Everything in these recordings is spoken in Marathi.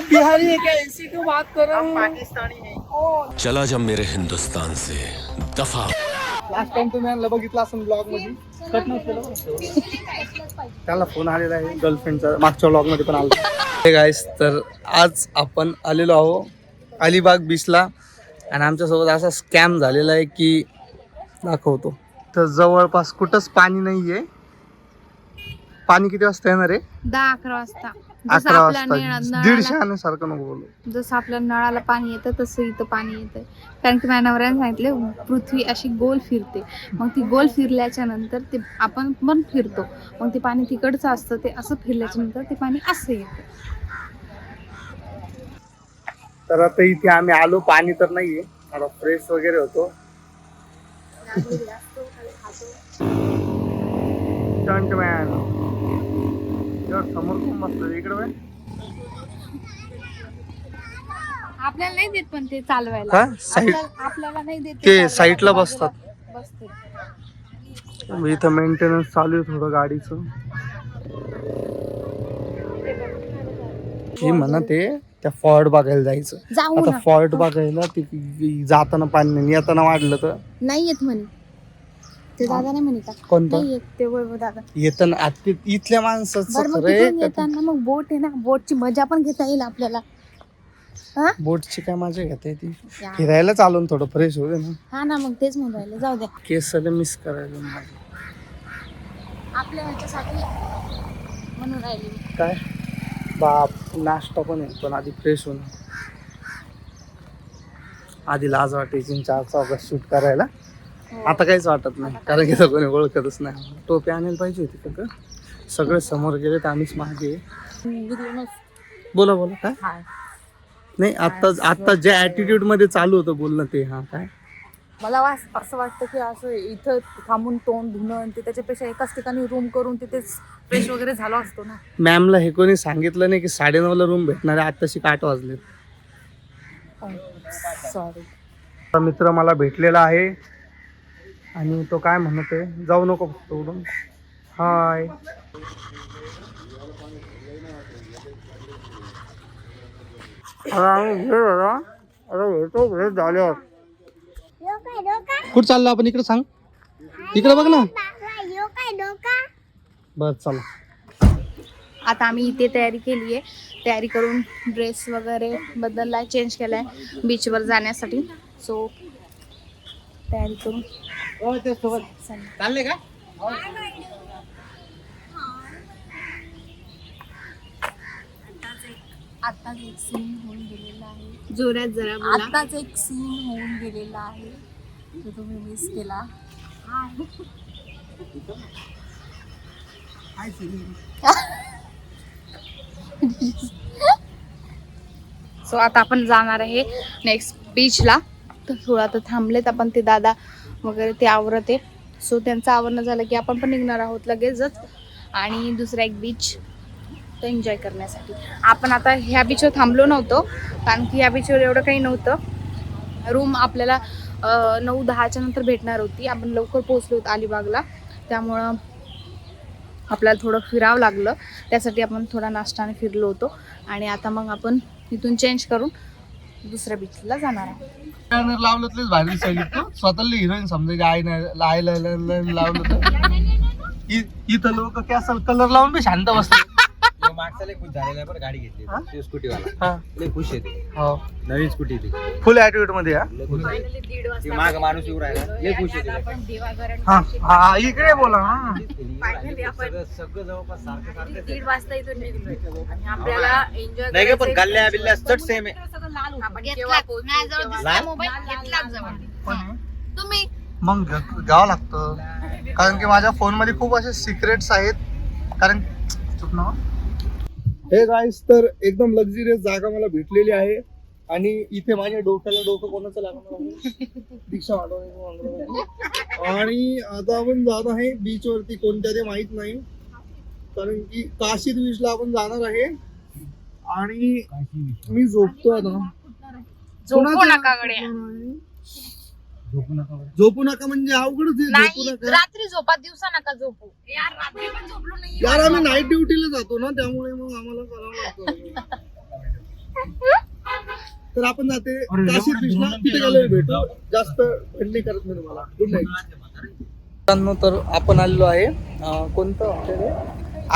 आप बिहारी है क्या? इसी को बात कर रहे हो? पाकिस्तानी है. चला जब मेरे हिंदुस्तान से दफा. लास्ट टाइम तुम्ही आणलं बघितलं असं ब्लॉग मध्ये कट नव्हतं. त्याला फोन आलेला आहे गर्लफ्रेंडचा, मागच्या ब्लॉग मध्ये पण आला. हे गाईस, तर आज आपण आलेलो आहो अलिबाग बीचला आणि आमच्यासोबत असा स्कॅम झालेला आहे की दाखवतो. तर जवळपास कुठंच पाणी नाहीये. पाणी किती वाजता येणार आहे? 10-11 वाजता. 11 वाजता. 150 आणण्यासारखं नको बोलू. जसं आपल्या नळाला पाणी येतं तसं इथं पाणी येतं. कारण की माझ्या नवऱ्याने सांगितले पृथ्वी अशी गोल फिरते, मग ती गोल फिरल्याच्या नंतर ते आपण पण फिरतो, मग ते पाणी तिकडचं असतं, ते असं फिरल्याच्या नंतर ते पाणी असं येतं. तर आता इथे आम्ही आलो, पाणी तर नाहीये. आता फ्रेश वगैरे होतो. समोर कोण बसलं इकडे? आपल्याला नाही देत पण ते चालवायला. आपल्याला नाही देत ते साईडला बसतात. बसते. इथं मेंटेनन्स चालू आहे थोडं गाडीचं. ही म्हणत आहे त्या फॉर्ट बघायला जायचं. आता फॉर्ट बघायला ती जाताना पाणी नाही, येताना वाढलं तर नाही येत म्हणे ते दादा. नाही म्हणे का? कोणतं? नाही येत ते वैभव दादा. येताना इथल्या माणसाचं येताना मग बोट आहे ना, बोटची मजा पण घेता येईल आपल्याला. बोटची काय मजा घेता येते? फिरायला चालून थोडं फ्रेश होते ना. हा ना, मग तेच म्हणून राहिले. जाऊ द्या, केस मिस करायला आपल्या ह्याच्यासाठी म्हणून राहिले. काय बाप, नाश्ता पण आहे पण आधी फ्रेश होणं. आधी लाज वाटायची 4 चौकात शूट करायला. आता काहीच वाटत नाही, कारण की कोणी ओळखतच नाही. टोपी आणायला पाहिजे होती का? सगळे समोर गेले तर आम्हीच मागे. बोला बोला. काय नाही, आता ज्या ऍटिट्यूड मध्ये चालू होतं बोलणं ते. हा काय, मला असं वाटतं की असं इथं थांबून तोंड धुणं ते त्याच्यापेक्षा एकाच ठिकाणी रूम करून तिथे फ्रेश वगैरे झालो असतो ना. मॅमला हे कोणी सांगितलं नाही की 9:30ला रूम भेटणार आहे, आताशी 8 वाजले. सॉरी. मित्र मला भेटलेला आहे आणि तो काय म्हणत आहे, जाऊ नको फक्त उडून. हाय. झाल्यावर कुठं चाललो आपण? इकडे सांग, इकडे बघ ना. बर चला. आता आम्ही इथे तयारी केली आहे. तयारी करून ड्रेस वगैरे बदललाय, चेंज केलाय बीचवर जाण्यासाठी. सो तयारी करून चालले का? आताच एक सीन होऊन गेलेला आहे. जोरात जरा बोला. आताच एक सीन होऊन गेलेला आहे तो तुम्ही मिस केला. सो आता आपण जाणार आहे नेक्स्ट बीचला. तर थोडं आता थांबलेत आपण, ते दादा वगैरे ते आवरत आहे. सो त्यांचं आवरणं झालं की आपण पण निघणार आहोत लगेचच आणि दुसरा एक बीच तो एन्जॉय करण्यासाठी. आपण आता ह्या बीचवर थांबलो नव्हतो कारण की ह्या बीचवर एवढं काही नव्हतं. रूम आपल्याला 9-10च्या नंतर भेटणार होती. आपण लवकर पोहोचलो होतो अलिबागला, त्यामुळं आपल्याला थोडं फिरावं लागलं. त्यासाठी आपण थोडा नाश्ताने फिरलो होतो आणि आता मग आपण तिथून चेंज करून दुसऱ्या बीचला जाणार आहोत. लावलं तर भारी दिसायला. स्वतःला हिरोईन समजायची. आई नाही लावलं तर इथं लोक कॅसल कलर लावून बी शांत बसले. मागचा खुश झालेला बरं, गाडी घेतली स्कूटी वाला. लय खुश आहे ते. हो, नवीन स्कूटी ती फुल ऍटिट्यूड मध्ये. माग माणूस येऊ राहिला, लय खुश आहे. हा इकडे बोला. सगळं जवळपास सारखं 1:30 वाजता इथून निघलो आणि आपल्याला एन्जॉय नाही का, पण गल्ल्या बिल्ल्या चट सेम आहे. तुम्ही मग घ्यावं लागतं, कारण की माझ्या फोन मध्ये खूप असे सिक्रेट्स आहेत. कारण हे गाईस, तर एकदम लक्झरियस जागा मला भेटलेली आहे आणि इथे माझ्या डोक्याला डोकं कोणाचं लागणार दीक्षा आणि आता आपण जात आहे बीच वरती. कोणत्या ते माहित नाही, कारण की काशीद बीचला आपण जाणार आहे. आणि मी झोपतो आता. झोपू नका गड्या. झोपू नका म्हणजे अवघडच आहे. झोपू नका रात्री झोपा, दिवसा नका झोपू. यार रात्री पण झोपलो नाही यार. आम्ही नाईट ड्युटीला जातो ना, त्यामुळे मग आम्हाला करावं लागतं. तर आपण जाते काशीद बीचला, तिथे गेलो भेटू. जास्त नाही करत मी तुम्हाला. गुड नाईट मित्रांनो. तर आपण आलेलो आहे कोणतं हॉटेल आहे,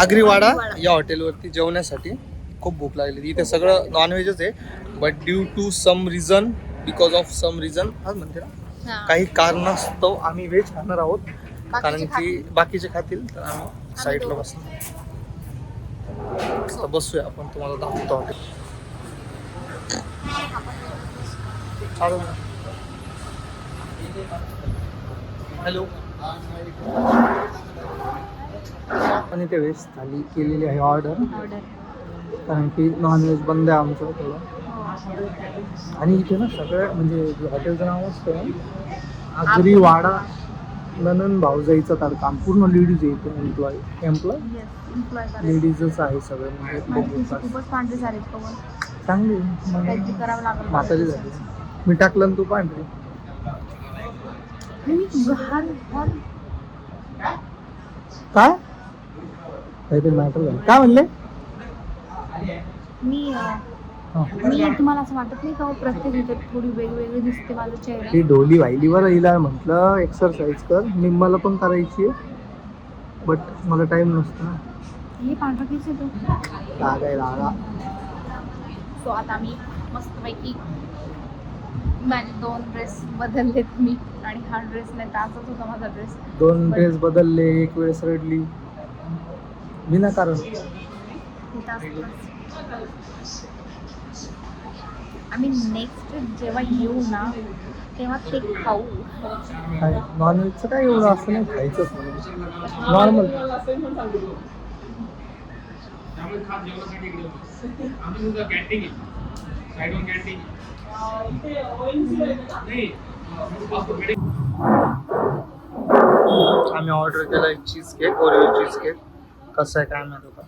आगरीवाडा या हॉटेलवरती जेवण्यासाठी. खूप भूक लागली. इथे सगळं नॉनव्हेजच आहे, but due to some reason, because of some reason आज म्हणते ना, काही कारणास्तव आम्ही व्हेज खाणार आहोत. कारण की बाकीचे खातील, तर आम्ही साईडला बसलो. तर बसूया, आपण तुम्हाला दाखवतो हॉटेल. हॅलो. आपण इथे व्हेज थाली केलेली आहे ऑर्डर, कारण की नॉनव्हेज बंद आहे आमचं थोडं. आणि इथे ना सगळं म्हणजे हॉटेलचं नाव असतं आगरीवाडा ननन भाऊजाईचा तडका. पूर्ण लेडीज आहे इथे. एम्प्लॉय लेडीजच आहे सगळं. म्हणजे खूपच पांढरे झाले चांगली करावं लागलं. म्हातारी झाली. मी टाकलं ना तू पांढरी. काय काहीतरी मॅटर झालं. काय म्हणले? मी तुम्हाला असं वाटत नाही का प्रत्येक ह्याच्यात थोडी वेगवेगळी दिसते माझा चेहरा? ही ढोली वाहिलीवर हिला म्हटलं एक्सरसाइज कर, मी मला पण करायची आहे, बट मला टाइम नसतो ना. हे पांढरा केस येतो लागा. सो आता मी मस्तपैकी माझे 2 ड्रेस बदललेत मी, आणि हा ड्रेस नाही तर असाच होता माझा ड्रेस. 2 ड्रेस बदलले, एक वेळेस रडली विनाकारण. आम्ही नेक्स्ट जेव्हा येऊ ना तेव्हा ते खाऊ. काय नॉनव्हेजचं काय एवढं असं नाही खायचंच म्हणजे नॉर्मल. आम्ही ऑर्डर केला एक cheese cake, Oreo cheese cake. कसं आहे काय माहिती होता.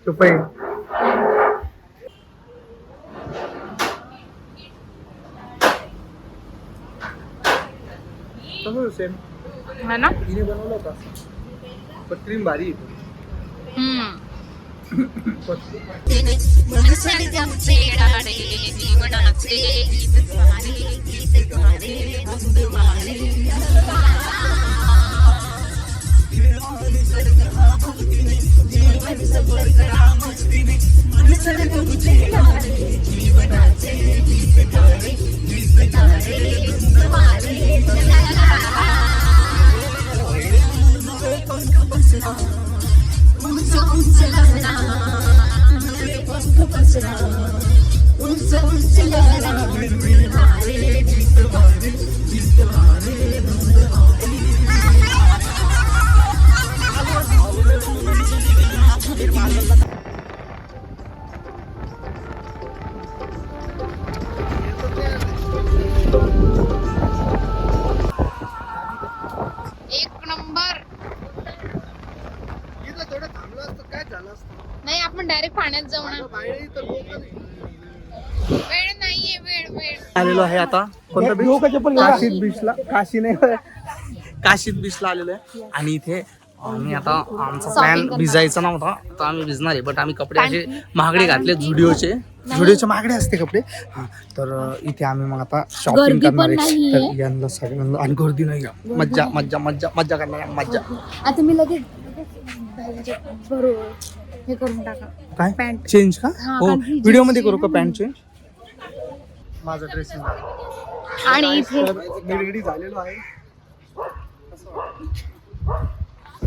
चुप आहे. तसं सेम है ना? तिने बनवलं होता, पण क्रीम भारी आहे. नाही आपण डायरेक्ट पाण्यात जाऊ ना. वेळ नाहीये, वेळ. आलेलो आहे आता कोणतं बीच? काशीद बीचला. काशी नाही, काशीद बीचला आलेलो आहे. आणि इथे आम्ही आता आमचा प्लॅन भिजायचा नव्हता, तर आम्ही भिजणार आहे, बट आम्ही कपडे असे महागडे घातले. झुडिओचे महागडे असते कपडे. तर इथे आम्ही मग आता शॉपिंग करणार आहे. तर यांना सगळ्यांना, आणि गर्दी नाही, मज्जा मज्जा मज्जा मज्जा करणार मज्जा. आता मी लगेच बरोबर हे करून टाका. काय पॅन्ट चेंज का? हो, कारण ही व्हिडिओ मध्ये करू का पॅन्ट चेंज? माझा ड्रेसिंग आणि इथे मी रेडी झालेलो आहे.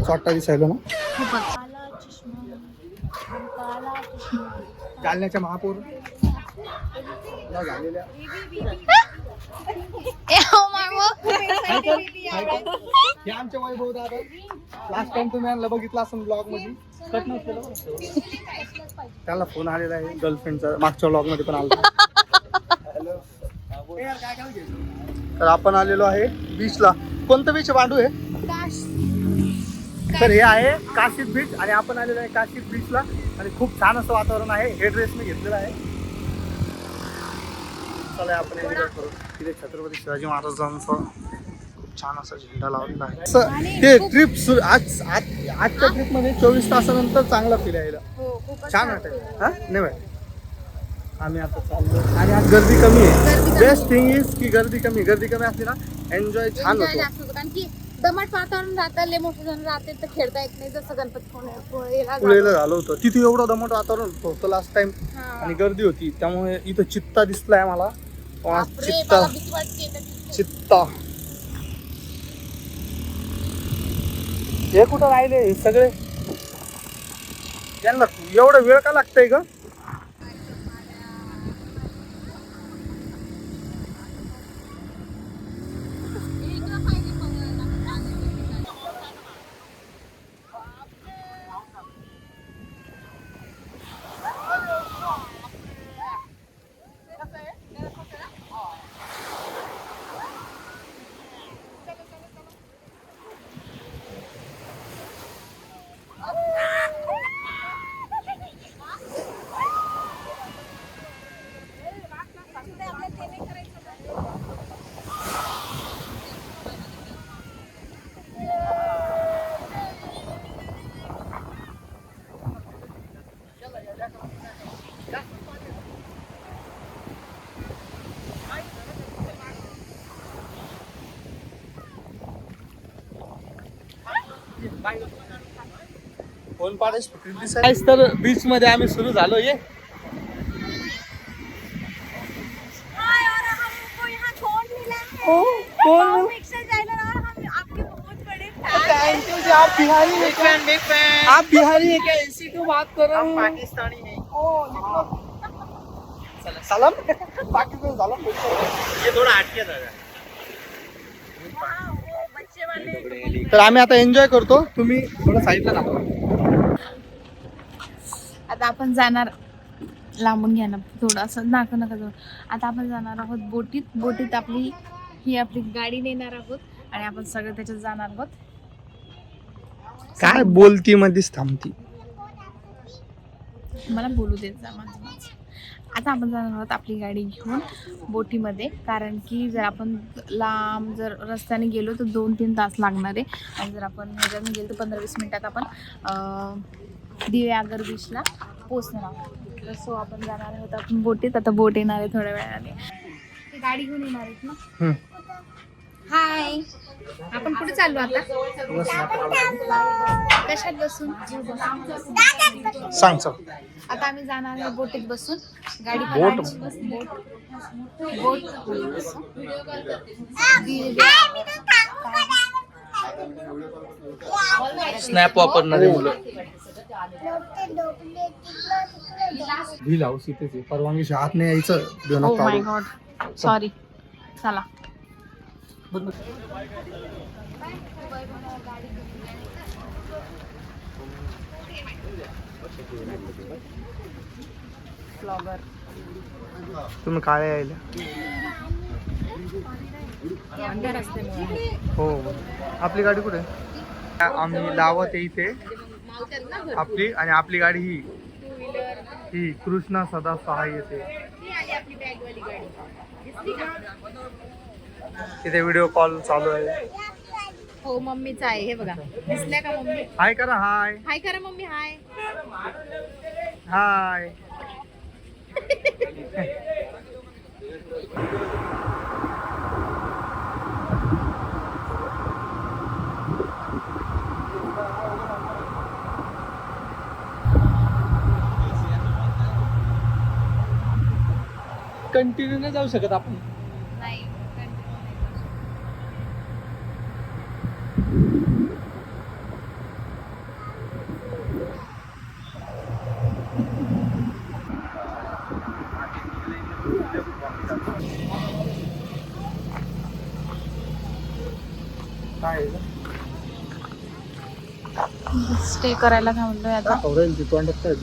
चॉट्टा दिसायला ना. जालन्याच्या महापौर झालेल्या हे आमच्या वैभव दादा. लास्ट टाइम तुम्ही यांना बघितलं असं ब्लॉग मध्ये, कट नसलेलं बघा. त्याला फोन आलेला आहे गर्लफ्रेंडचा, मागच्या ब्लॉग मध्ये पण आला. तर आपण आलेलो आहे बीचला. कोणतं बीच बांडू आहे? तर हे आहे काशीद बीच, आणि आपण आलेलो आहे काशीद बीचला. आणि खूप छान असं वातावरण आहे. हे ड्रेस मी घेतलेला आहे. चला आपण एन्जॉय करू. तिथे छत्रपती शिवाजी महाराजांचं खूप छान असा झेंडा लावलेला आहे. ते ट्रिप आजच्या ट्रिप मध्ये 24 तासानंतर चांगला फील यायला छान वाटत. हा नाही बाय, आम्ही आता चाललो आणि आज गर्दी कमी आहे. बेस्ट थिंग इज की गर्दी कमी असली ना एन्जॉय छान होतो. कारण की दमट वातावरण राहतं, लय मोठे जण राहते तर खेळता येत नाही. जसं गणपती पुळेला झालं होतं तिथे एवढं दमट वातावरण होतं लास्ट टाइम आणि गर्दी होती, त्यामुळे इथं चित्ता दिसलाय मला. चित्ता हे कुठं राहिले हे सगळे, यांना एवढा वेळ का लागतंय का? तर बीच मध्ये आम्ही सुरू झालो. ये आप बिहारी है क्या? ऐसी क्यों बात कर रहे हो? पाकिस्तानी है. सलाम पाकिस्तान सलाम. ये थोड़ा हटके जागा. तर आम्ही आता एन्जॉय करतो, तुम्ही थोडं साईडला दाखवा. आता आपण जाणार, लांबून घ्या ना थोडं असं, नका जाऊ. आता आपण जाणार आहोत बोटीत आपली गाडी नेणार आहोत आणि आपण सगळे त्याच्यात जाणार आहोत. काय बोलती मध्येच थांबती, मला बोलू देत जा माझं. आता आपण जाणार आहोत आपली गाडी घेऊन बोटीमध्ये, कारण की जर आपण लांब जर रस्त्याने गेलो तर 2-3 तास लागणार आहे आणि जर आपण ह्याच्याने गेलो तर 15-20 मिनिटात आपण दिवेआगर बीचला पोचणार आहोत. सो आपण जाणार आहोत आपण बोटीत. आता बोट येणार आहे थोड्या वेळाने. ते गाडी घेऊन येणार आहेत ना. हाय, आपण कुठे चाललो आता? कशात बसून सांग. आता आम्ही जाणार आहे बोटीत बसून. गाडी बोट स्नॅप वापरणारे मुलं व्हील हाऊस इथेच आहे. परवानगी आत नाही यायचं. Oh my God, sorry. चला ब्लॉगर तुम्ही काळे यायला. हो, आपली गाडी कुठे? आम्ही लावत आहे इथे आपली, आणि आपली गाडी ही कृष्णा सदा सहाय येते. तिथे व्हिडिओ कॉल चालू आहे. हो, मम्मीचा आहे हे बघा. दिसल्या का मम्मी? हाय करा. हाय हाय करा मम्मी. हाय हाय. कंटिन्यू नाही जाऊ शकत आपण. नाही. काय स्टे करायला थांबलोय आता. तोंडात काय